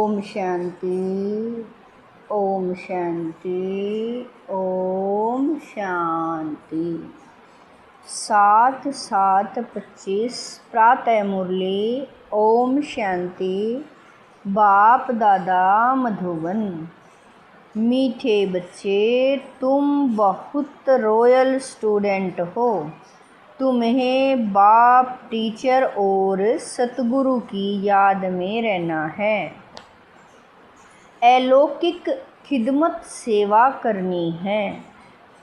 ओम शांति, ओम शांति, ओम शांति। 7/7/25 प्रातः मुरली। ओम शांति। बाप दादा मधुबन। मीठे बच्चे, तुम बहुत रॉयल स्टूडेंट हो। तुम्हें बाप, टीचर और सतगुरु की याद में रहना है। अलौकिक खिदमत सेवा करनी है।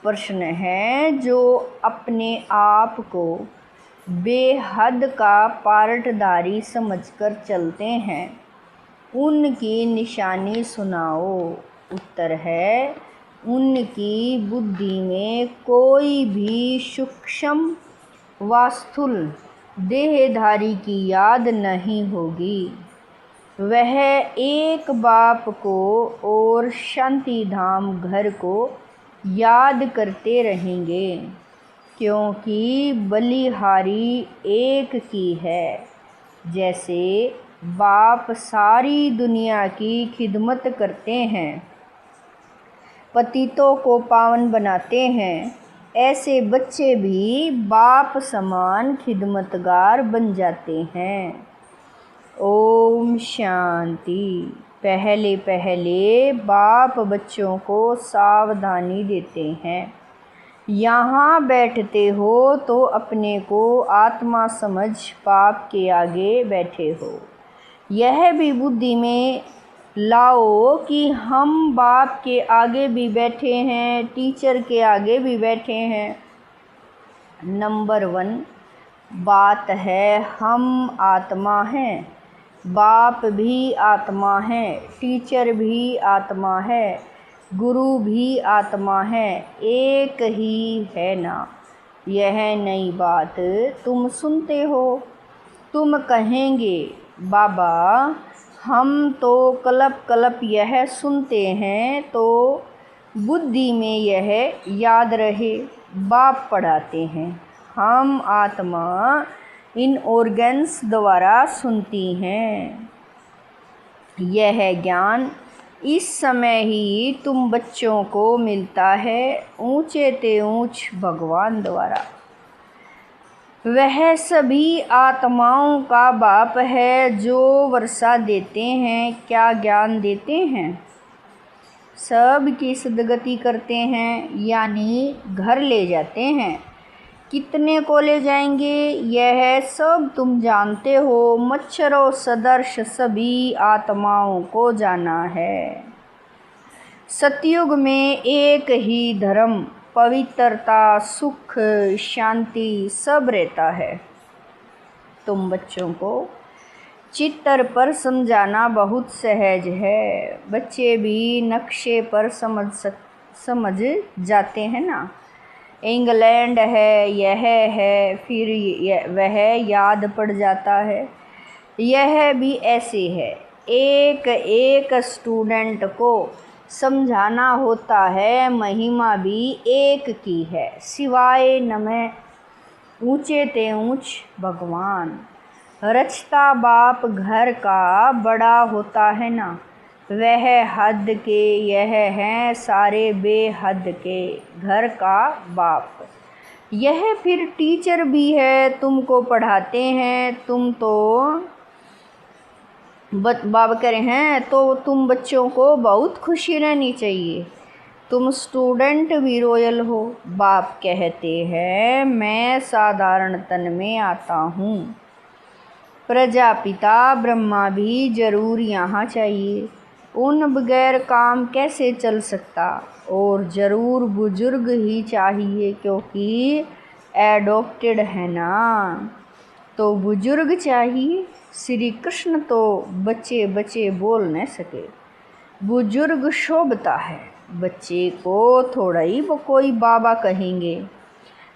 प्रश्न है, जो अपने आप को बेहद का पार्टदारी समझकर चलते हैं, उनकी निशानी सुनाओ। उत्तर है, उनकी बुद्धि में कोई भी सूक्ष्म वास्तुल देहधारी की याद नहीं होगी। वह एक बाप को और शांति धाम घर को याद करते रहेंगे, क्योंकि बलिहारी एक की है। जैसे बाप सारी दुनिया की खिदमत करते हैं, पतितों को पावन बनाते हैं, ऐसे बच्चे भी बाप समान खिदमतगार बन जाते हैं। ओम शांति। पहले पहले बाप बच्चों को सावधानी देते हैं। यहाँ बैठते हो तो अपने को आत्मा समझ बाप के आगे बैठे हो। यह भी बुद्धि में लाओ कि हम बाप के आगे भी बैठे हैं, टीचर के आगे भी बैठे हैं। नंबर 1 बात है, हम आत्मा हैं, बाप भी आत्मा है, टीचर भी आत्मा है, गुरु भी आत्मा है, एक ही है ना। यह नई बात तुम सुनते हो। तुम कहेंगे, बाबा हम तो कल्प कल्प यह सुनते हैं तो बुद्धि में यह याद रहे। बाप पढ़ाते हैं, हम आत्मा इन ऑर्गन्स द्वारा सुनती हैं। यह ज्ञान इस समय ही तुम बच्चों को मिलता है, ऊंचे ते ऊंच भगवान द्वारा। वह सभी आत्माओं का बाप है जो वर्षा देते हैं। क्या ज्ञान देते हैं? सब की सदगति करते हैं, यानी घर ले जाते हैं। कितने को ले जाएंगे यह सब तुम जानते हो। मच्छरों सदर्श सभी आत्माओं को जाना है। सतयुग में एक ही धर्म, पवित्रता, सुख, शांति सब रहता है। तुम बच्चों को चित्र पर समझाना बहुत सहज है। बच्चे भी नक्शे पर समझ जाते हैं ना। इंग्लैंड है, यह है, फिर वह याद पड़ जाता है। यह भी ऐसे है। एक एक स्टूडेंट को समझाना होता है। महिमा भी एक की है, सिवाय नमः ऊंचे ते ऊंच भगवान। रचता बाप घर का बड़ा होता है ना। वह हद के, यह हैं सारे बेहद के घर का बाप। यह फिर टीचर भी है, तुमको पढ़ाते हैं। तुम तो बाबा कह रहे हैं तो तुम बच्चों को बहुत खुशी रहनी चाहिए। तुम स्टूडेंट भी रॉयल हो। बाप कहते हैं, मैं साधारण तन में आता हूँ। प्रजापिता ब्रह्मा भी जरूर यहाँ चाहिए। उन बगैर काम कैसे चल सकता। और ज़रूर बुजुर्ग ही चाहिए, क्योंकि एडॉप्टेड है ना, तो बुजुर्ग चाहिए। श्री कृष्ण तो बच्चे बच्चे बोल न सके। बुजुर्ग शोभता है। बच्चे को थोड़ा ही कोई बाबा कहेंगे,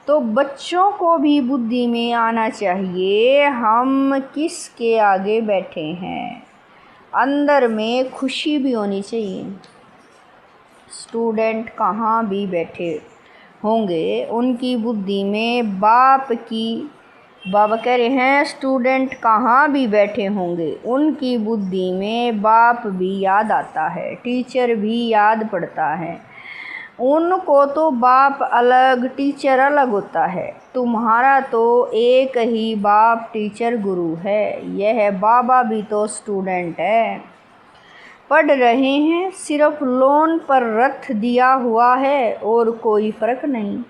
तो बच्चों को भी बुद्धि में आना चाहिए हम किसके आगे बैठे हैं। अंदर में खुशी भी होनी चाहिए। स्टूडेंट कहाँ भी बैठे होंगे, उनकी बुद्धि में बाप की बाबा कह रहे हैं स्टूडेंट कहाँ भी बैठे होंगे उनकी बुद्धि में बाप भी याद आता है, टीचर भी याद पड़ता है। उनको तो बाप अलग टीचर अलग होता है, तुम्हारा तो एक ही बाप टीचर गुरु है। यह बाबा भी तो स्टूडेंट है, पढ़ रहे हैं, सिर्फ लोन पर रख दिया हुआ है और कोई फ़र्क नहीं।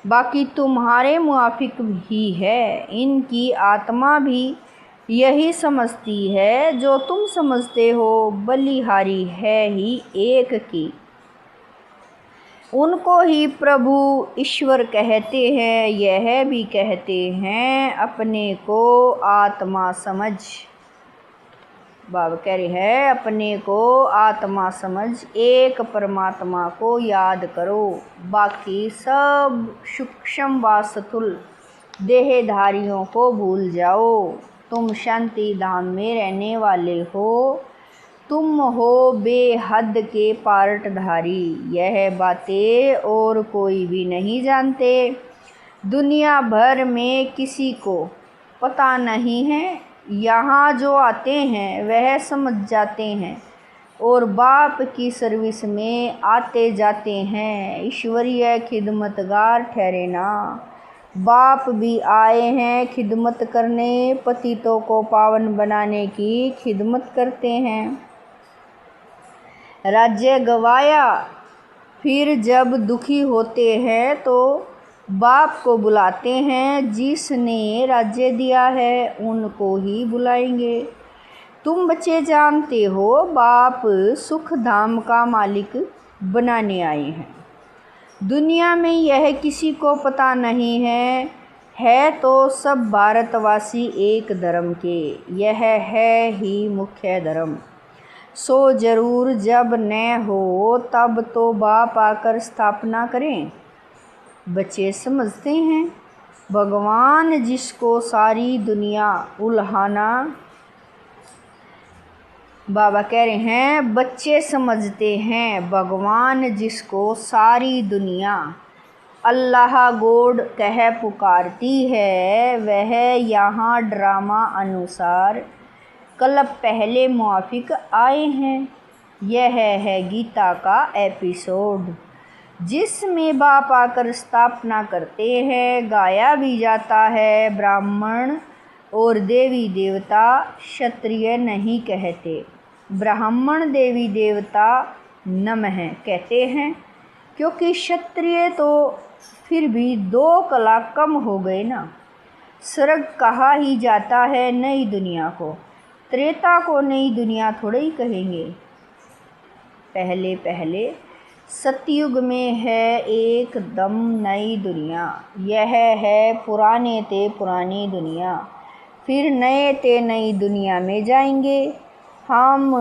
बाकी तुम्हारे मुआफिक ही है, इनकी आत्मा भी यही समझती है जो तुम समझते हो, बलिहारी है ही एक की। उनको ही प्रभु ईश्वर कहते हैं, यह भी कहते हैं अपने को आत्मा समझ। बाबा कह रहे हैं अपने को आत्मा समझ, एक परमात्मा को याद करो, बाकी सब सूक्ष्म व स्थूल देहधारियों को भूल जाओ। तुम शांति धाम में रहने वाले हो, तुम हो बेहद के पार्टधारी। यह बातें और कोई भी नहीं जानते। दुनिया भर में किसी को पता नहीं है। यहाँ जो आते हैं वह समझ जाते हैं और बाप की सर्विस में आते जाते हैं। ईश्वरीय खिदमतगार ठहरे ना। बाप भी आए हैं खिदमत करने, पतितों को पावन बनाने की खिदमत करते हैं। राज्य गवाया, फिर जब दुखी होते हैं तो बाप को बुलाते हैं। जिसने राज्य दिया है उनको ही बुलाएंगे। तुम बच्चे जानते हो बाप सुख धाम का मालिक बनाने आए हैं। दुनिया में यह किसी को पता नहीं है तो सब भारतवासी एक धर्म के। यह है ही मुख्य धर्म। सो जरूर जब न हो तब तो बाप आकर स्थापना करें। बच्चे समझते हैं भगवान जिसको सारी दुनिया उल्हाना। बाबा कह रहे हैं बच्चे समझते हैं भगवान जिसको सारी दुनिया अल्लाह गोड कह पुकारती है, वह यहाँ ड्रामा अनुसार कल पहले मुआफिक आए हैं। यह है गीता का एपिसोड जिसमें बाप आकर स्थापना करते हैं। गाया भी जाता है ब्राह्मण और देवी देवता क्षत्रिय नहीं कहते। ब्राह्मण देवी देवता नमः कहते हैं, क्योंकि क्षत्रिय तो फिर भी 2 कला कम हो गए ना। स्वर्ग कहा ही जाता है नई दुनिया को, त्रेता को नई दुनिया थोड़े ही कहेंगे। पहले पहले सतयुग में है एकदम नई दुनिया। यह है पुराने ते पुरानी दुनिया, फिर नए ते नई दुनिया में जाएंगे। हम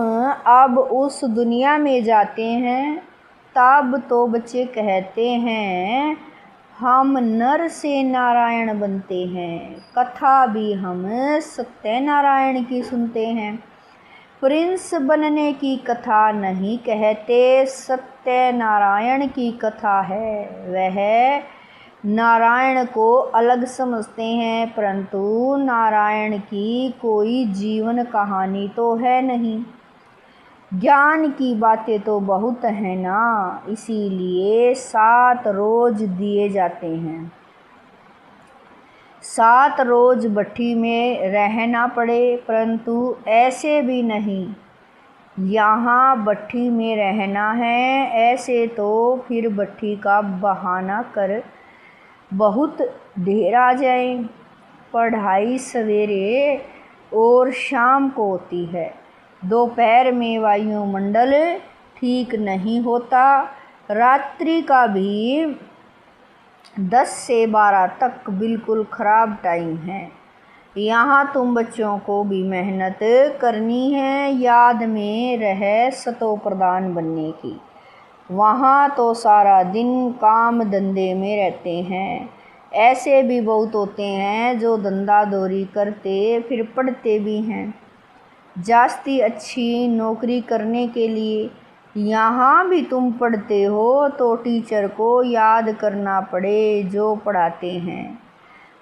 अब उस दुनिया में जाते हैं। तब तो बच्चे कहते हैं हम नर से नारायण बनते हैं। कथा भी हम सत्यनारायण की सुनते हैं। प्रिंस बनने की कथा नहीं कहते, सत्यनारायण की कथा है। वह नारायण को अलग समझते हैं, परंतु नारायण की कोई जीवन कहानी तो है नहीं। ज्ञान की बातें तो बहुत हैं ना, इसीलिए 7 रोज दिए जाते हैं। 7 रोज भट्ठी में रहना पड़े, परंतु ऐसे भी नहीं यहाँ भट्ठी में रहना है। ऐसे तो फिर भट्ठी का बहाना कर बहुत देर आ जाए। पढ़ाई सवेरे और शाम को होती है। दोपहर में वायुमंडल ठीक नहीं होता। रात्रि का भी 10 से 12 तक बिल्कुल ख़राब टाइम है। यहाँ तुम बच्चों को भी मेहनत करनी है, याद में रह सतो प्रधान बनने की। वहाँ तो सारा दिन काम धंधे में रहते हैं। ऐसे भी बहुत होते हैं जो धंधा दौरी करते फिर पढ़ते भी हैं। जास्ती अच्छी नौकरी करने के लिए यहाँ भी तुम पढ़ते हो तो टीचर को याद करना पड़े जो पढ़ाते हैं।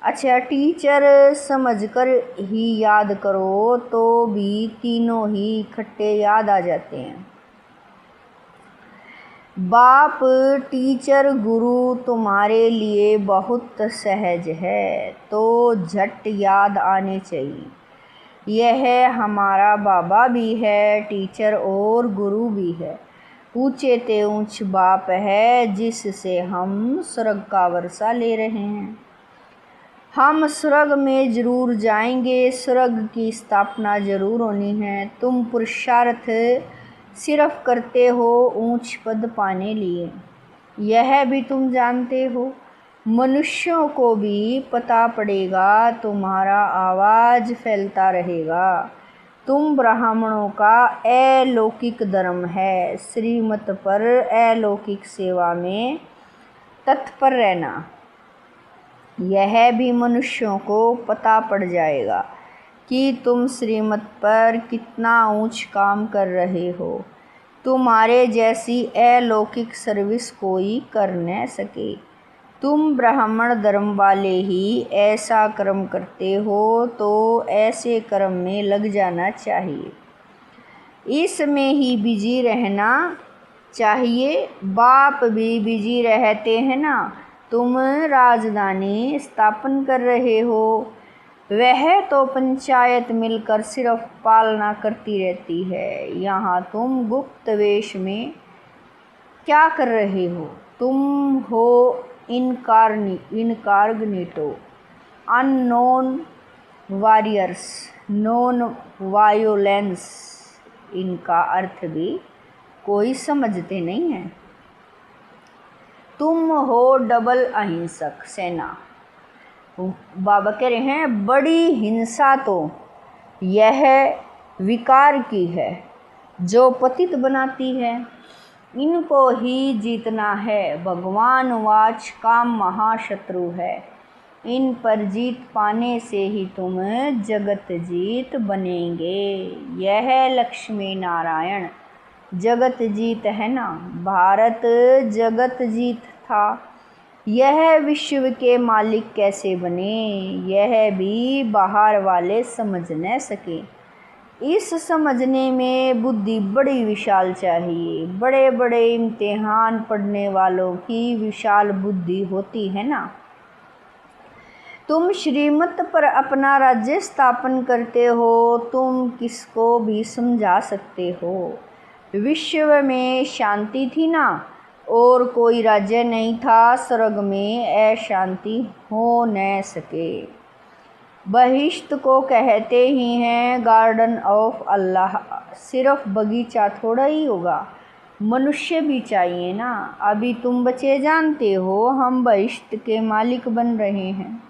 अच्छा, टीचर समझकर ही याद करो तो भी तीनों ही इकट्ठे याद आ जाते हैं। बाप, टीचर, गुरु तुम्हारे लिए बहुत सहज है तो झट याद आने चाहिए। यह हमारा बाबा भी है, टीचर और गुरु भी है। ऊंचे ते ऊंच बाप है जिससे हम स्वर्ग का वर्षा ले रहे हैं। हम स्वर्ग में जरूर जाएंगे, स्वर्ग की स्थापना जरूर होनी है। तुम पुरुषार्थ सिर्फ करते हो ऊंच पद पाने लिए, यह भी तुम जानते हो। मनुष्यों को भी पता पड़ेगा, तुम्हारा आवाज़ फैलता रहेगा। तुम ब्राह्मणों का अलौकिक धर्म है, श्रीमत पर अलौकिक सेवा में तत्पर रहना। यह भी मनुष्यों को पता पड़ जाएगा कि तुम श्रीमत पर कितना ऊंच काम कर रहे हो। तुम्हारे जैसी अलौकिक सर्विस कोई कर न सके। तुम ब्राह्मण धर्म वाले ही ऐसा कर्म करते हो तो ऐसे कर्म में लग जाना चाहिए, इसमें ही बिजी रहना चाहिए। बाप भी बिजी रहते हैं ना। तुम राजधानी स्थापन कर रहे हो, वह तो पंचायत मिलकर सिर्फ पालना करती रहती है। यहाँ तुम गुप्त वेश में क्या कर रहे हो? तुम हो incognito, unknown warriors, non violence. इनका अर्थ भी कोई समझते नहीं है। तुम हो डबल अहिंसक सेना। बाबा कह रहे हैं बड़ी हिंसा तो यह विकार की है जो पतित बनाती है, इनको ही जीतना है। भगवान वाच काम महाशत्रु है, इन पर जीत पाने से ही तुम जगत जीत बनेंगे। यह लक्ष्मी नारायण जगत जीत है ना। भारत जगत जीत था, यह विश्व के मालिक कैसे बने, यह भी बाहर वाले समझ न सके। इस समझने में बुद्धि बड़ी विशाल चाहिए। बड़े बड़े इम्तिहान पढ़ने वालों की विशाल बुद्धि होती है ना। तुम श्रीमत पर अपना राज्य स्थापन करते हो, तुम किसको भी समझा सकते हो। विश्व में शांति थी ना, और कोई राज्य नहीं था। स्वर्ग में अशांति हो न सके। बहिश्त को कहते ही हैं गार्डन ऑफ अल्लाह। सिर्फ बगीचा थोड़ा ही होगा, मनुष्य भी चाहिए ना। अभी तुम बच्चे जानते हो हम बहिश्त के मालिक बन रहे हैं।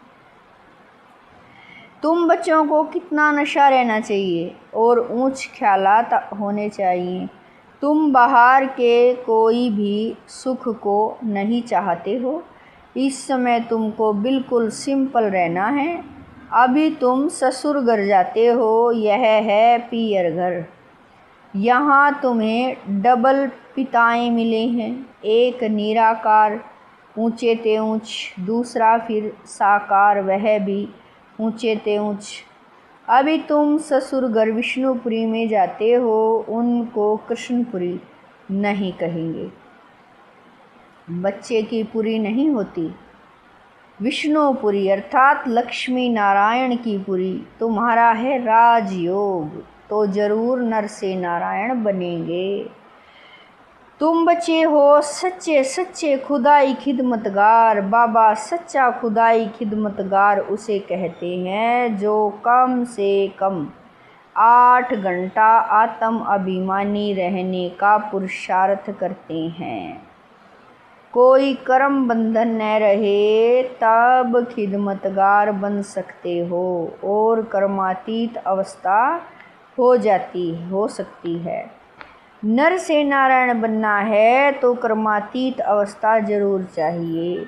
तुम बच्चों को कितना नशा रहना चाहिए और ऊंच ख्यालात होने चाहिए। तुम बाहर के कोई भी सुख को नहीं चाहते हो। इस समय तुमको बिल्कुल सिंपल रहना है। अभी तुम ससुर घर जाते हो, यह है पियर घर। यहाँ तुम्हें डबल पिताएं मिले हैं, एक निराकार ऊंचे ते ऊंच, दूसरा फिर साकार वह भी ऊंचे ते ऊंच। अभी तुम ससुर घर विष्णुपुरी में जाते हो, उनको कृष्णपुरी नहीं कहेंगे। बच्चे की पुरी नहीं होती, विष्णुपुरी अर्थात लक्ष्मी नारायण की पुरी। तुम्हारा है राजयोग तो जरूर नर से नारायण बनेंगे। तुम बच्चे हो सच्चे सच्चे खुदाई खिदमतगार। बाबा सच्चा खुदाई खिदमतगार उसे कहते हैं जो कम से कम 8 घंटा आत्म अभिमानी रहने का पुरुषार्थ करते हैं। कोई कर्म बंधन न रहे तब खिदमतगार बन सकते हो और कर्मातीत अवस्था हो सकती है। नर से नारायण बनना है तो कर्मातीत अवस्था जरूर चाहिए।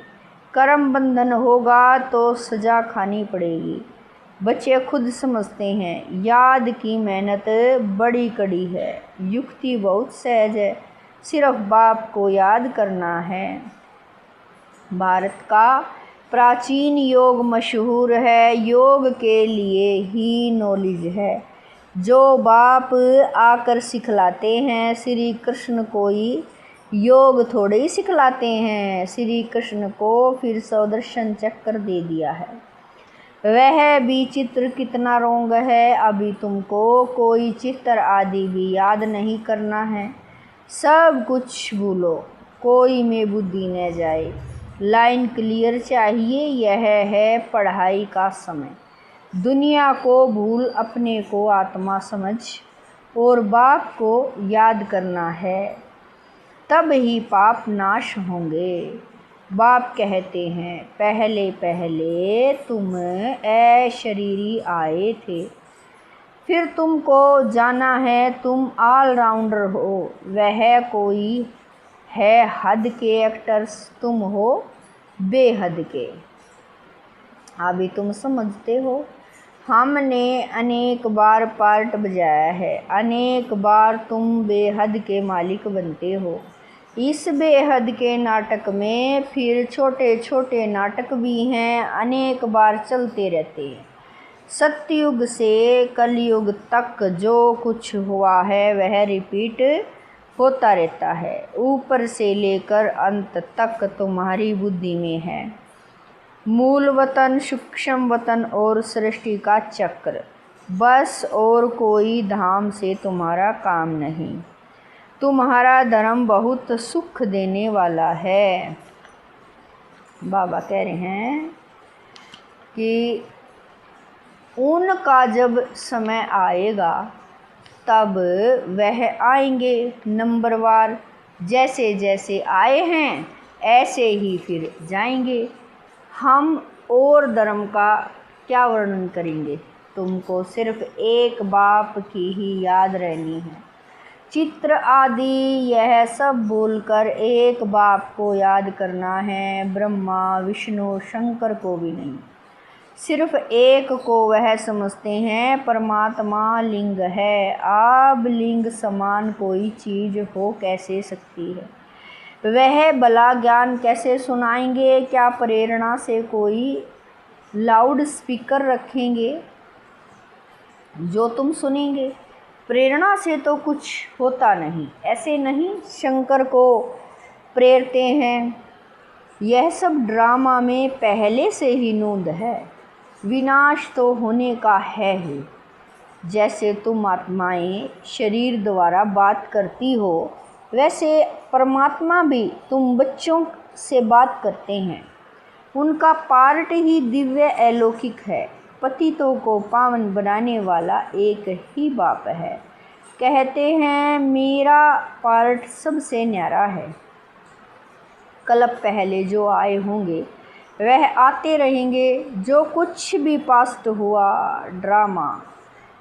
कर्म बंधन होगा तो सजा खानी पड़ेगी। बच्चे खुद समझते हैं याद की मेहनत बड़ी कड़ी है, युक्ति बहुत सहज है, सिर्फ बाप को याद करना है। भारत का प्राचीन योग मशहूर है, योग के लिए ही नॉलेज है। जो बाप आकर सिखलाते हैं, श्री कृष्ण कोई योग थोड़े ही सिखलाते हैं। श्री कृष्ण को फिर सुदर्शन चक्र दे दिया है। वह भी चित्र कितना रोंग है, अभी तुमको कोई चित्र आदि भी याद नहीं करना है। सब कुछ भूलो, कोई में बुद्धि न जाए। लाइन क्लियर चाहिए, यह है पढ़ाई का समय। दुनिया को भूल, अपने को आत्मा समझ, और बाप को याद करना है, तब ही पाप नाश होंगे। बाप कहते हैं, पहले पहले तुम शरीरी आए थे, फिर तुमको जाना है तुम ऑलराउंडर हो। वह कोई है हद के एक्टर्स, तुम हो बेहद के। अभी तुम समझते हो, हमने अनेक बार पार्ट बजाया है, अनेक बार तुम बेहद के मालिक बनते हो। इस बेहद के नाटक में फिर छोटे छोटे नाटक भी हैं, अनेक बार चलते रहते हैं। सतयुग से कलयुग तक जो कुछ हुआ है वह रिपीट होता रहता है। ऊपर से लेकर अंत तक तुम्हारी बुद्धि में है। मूल वतन, सूक्ष्म वतन और सृष्टि का चक्र, बस और कोई धाम से तुम्हारा काम नहीं। तुम्हारा धर्म बहुत सुख देने वाला है। बाबा कह रहे हैं कि उनका जब समय आएगा तब वह आएंगे नंबरवार। जैसे जैसे आए हैं ऐसे ही फिर जाएंगे। हम और धर्म का क्या वर्णन करेंगे, तुमको सिर्फ एक बाप की ही याद रहनी है। चित्र आदि यह सब भूलकर एक बाप को याद करना है, ब्रह्मा विष्णु शंकर को भी नहीं। सिर्फ एक को वह समझते हैं, परमात्मा लिंग है। अब लिंग समान कोई चीज़ हो कैसे सकती है? वह भला ज्ञान कैसे सुनाएंगे? क्या प्रेरणा से कोई लाउड स्पीकर रखेंगे जो तुम सुनेंगे? प्रेरणा से तो कुछ होता नहीं। ऐसे नहीं शंकर को प्रेरते हैं। यह सब ड्रामा में पहले से ही नोंद है। विनाश तो होने का है ही। जैसे तुम आत्माएं शरीर द्वारा बात करती हो, वैसे परमात्मा भी तुम बच्चों से बात करते हैं। उनका पार्ट ही दिव्य अलौकिक है। पतितों को पावन बनाने वाला एक ही बाप है। कहते हैं मेरा पार्ट सबसे न्यारा है। कल्प पहले जो आए होंगे वह आते रहेंगे। जो कुछ भी पास्ट हुआ ड्रामा,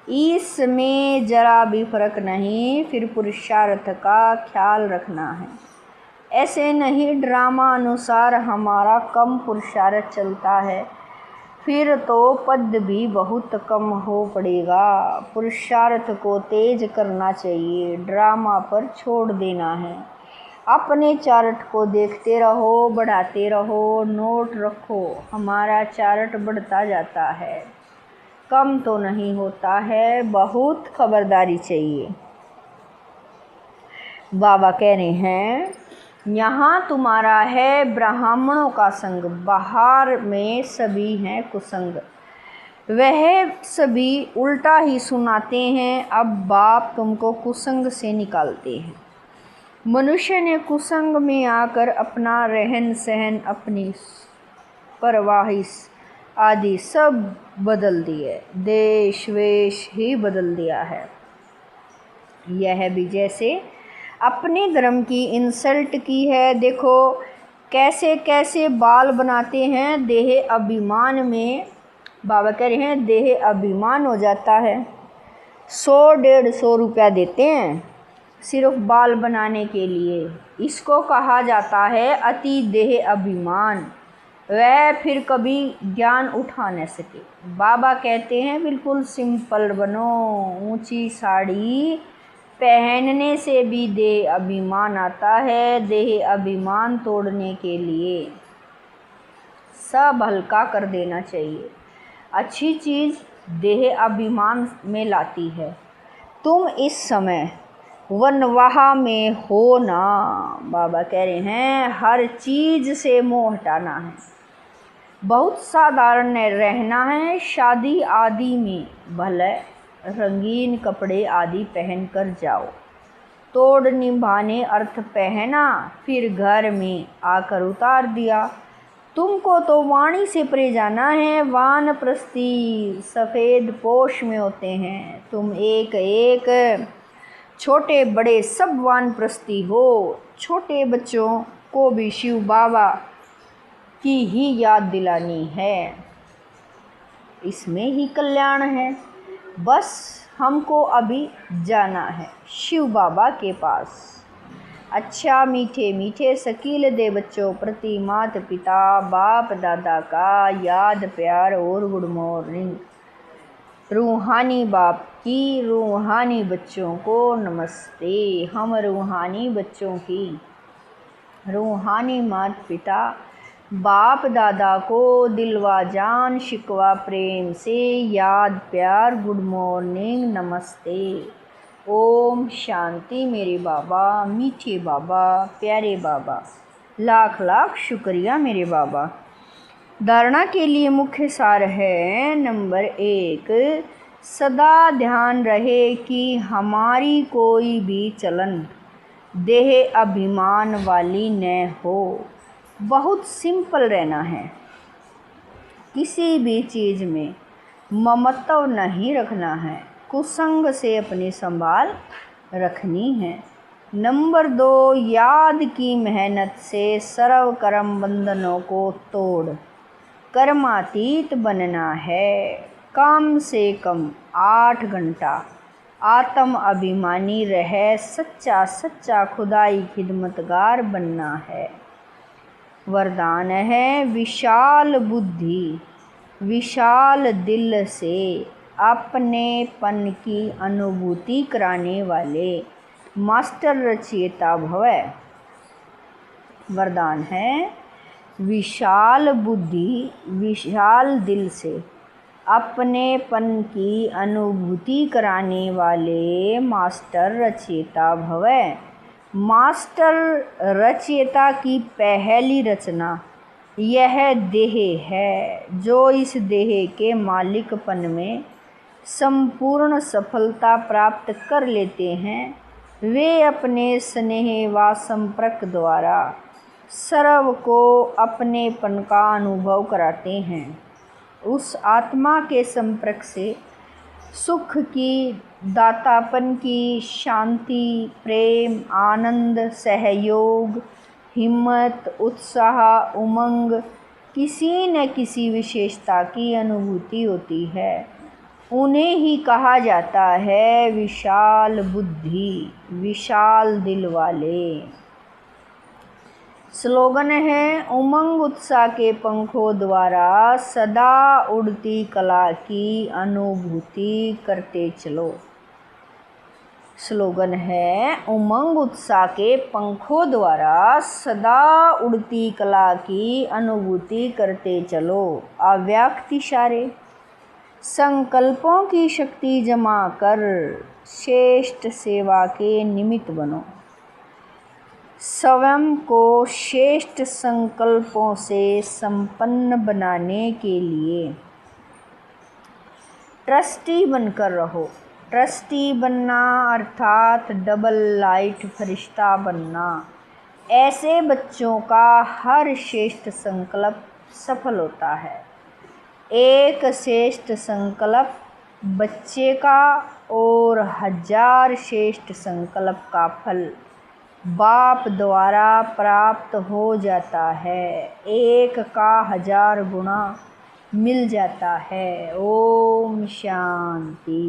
इसमें जरा भी फर्क नहीं। फिर पुरुषार्थ का ख्याल रखना है। ऐसे नहीं ड्रामा अनुसार हमारा कम पुरुषार्थ चलता है, फिर तो पद भी बहुत कम हो पड़ेगा। पुरुषार्थ को तेज करना चाहिए, ड्रामा पर छोड़ देना है। अपने चार्ट को देखते रहो, बढ़ाते रहो, नोट रखो। हमारा चार्ट बढ़ता जाता है, कम तो नहीं होता है। बहुत खबरदारी चाहिए। बाबा कह रहे हैं यहाँ तुम्हारा है ब्राह्मणों का संग, बाहर में सभी हैं कुसंग। वह सभी उल्टा ही सुनाते हैं। अब बाप तुमको कुसंग से निकालते हैं। मनुष्य ने कुसंग में आकर अपना रहन सहन, अपनी परवाहिश आदि सब बदल दिए। देश वेश ही बदल दिया है। यह भी जैसे अपने धर्म की इंसल्ट की है। देखो कैसे कैसे बाल बनाते हैं। देह अभिमान में बाबा कह रहे हैं देह अभिमान हो जाता है। 100-150 रुपया देते हैं सिर्फ बाल बनाने के लिए। इसको कहा जाता है अति देह अभिमान। वह फिर कभी ज्ञान उठा न सके। बाबा कहते हैं बिल्कुल सिंपल बनो। ऊंची साड़ी पहनने से भी देह अभिमान आता है। देह अभिमान तोड़ने के लिए सब हल्का कर देना चाहिए। अच्छी चीज़ देह अभिमान में लाती है। तुम इस समय वनवाह में हो ना। बाबा कह रहे हैं हर चीज़ से मोह हटाना है, बहुत साधारण रहना है। शादी आदि में भले रंगीन कपड़े आदि पहन कर जाओ, तोड़ निभाने अर्थ पहना, फिर घर में आकर उतार दिया। तुमको तो वाणी से परे जाना है। वानप्रस्थी सफ़ेद पोश में होते हैं। तुम एक एक छोटे बड़े सब वानप्रस्थी हो। छोटे बच्चों को भी शिव बाबा की ही याद दिलानी है, इसमें ही कल्याण है। बस हमको अभी जाना है शिव बाबा के पास। अच्छा मीठे मीठे शकील दे बच्चों प्रति माता पिता बाप दादा का याद प्यार और गुड मॉर्निंग। रूहानी बाप की रूहानी बच्चों को नमस्ते। हम रूहानी बच्चों की रूहानी माता पिता बाप दादा को दिलवा जान शिकवा प्रेम से याद प्यार गुड मॉर्निंग नमस्ते। ओम शांति। मेरे बाबा मीठे बाबा प्यारे बाबा, लाख लाख शुक्रिया मेरे बाबा। धारणा के लिए मुख्य सार है। नंबर 1, सदा ध्यान रहे कि हमारी कोई भी चलन देह अभिमान वाली न हो। बहुत सिंपल रहना है, किसी भी चीज़ में ममत्व नहीं रखना है, कुसंग से अपनी संभाल रखनी है। नंबर 2, याद की मेहनत से सर्व कर्म बंधनों को तोड़ कर्मातीत बनना है। कम से कम 8 घंटा आत्म अभिमानी रह सच्चा सच्चा खुदाई खिदमतगार बनना है। वरदान है विशाल बुद्धि विशाल दिल से अपनेपन की अनुभूति कराने वाले मास्टर रचयिता भव। वरदान है विशाल बुद्धि विशाल दिल से अपनेपन की अनुभूति कराने वाले मास्टर रचयिता भव। मास्टर रचयिता की पहली रचना यह देह है। जो इस देह के मालिकपन में संपूर्ण सफलता प्राप्त कर लेते हैं, वे अपने स्नेह व संपर्क द्वारा सर्व को अपनेपन का अनुभव कराते हैं। उस आत्मा के संपर्क से सुख की, दातापन की, शांति, प्रेम, आनंद, सहयोग, हिम्मत, उत्साह, उमंग, किसी न किसी विशेषता की अनुभूति होती है। उन्हें ही कहा जाता है विशाल बुद्धि विशाल दिल वाले। स्लोगन है उमंग उत्साह के पंखों द्वारा सदा उड़ती कला की अनुभूति करते चलो। स्लोगन है उमंग उत्साह के पंखों द्वारा सदा उड़ती कला की अनुभूति करते चलो। अव्यक्त इशारे संकल्पों की शक्ति जमा कर श्रेष्ठ सेवा के निमित्त बनो। स्वयं को श्रेष्ठ संकल्पों से संपन्न बनाने के लिए ट्रस्टी बनकर रहो। ट्रस्टी बनना अर्थात डबल लाइट फरिश्ता बनना। ऐसे बच्चों का हर श्रेष्ठ संकल्प सफल होता है। एक श्रेष्ठ संकल्प बच्चे का और 1000 श्रेष्ठ संकल्प का फल बाप द्वारा प्राप्त हो जाता है। एक का 1000 गुना मिल जाता है। ओम शांति।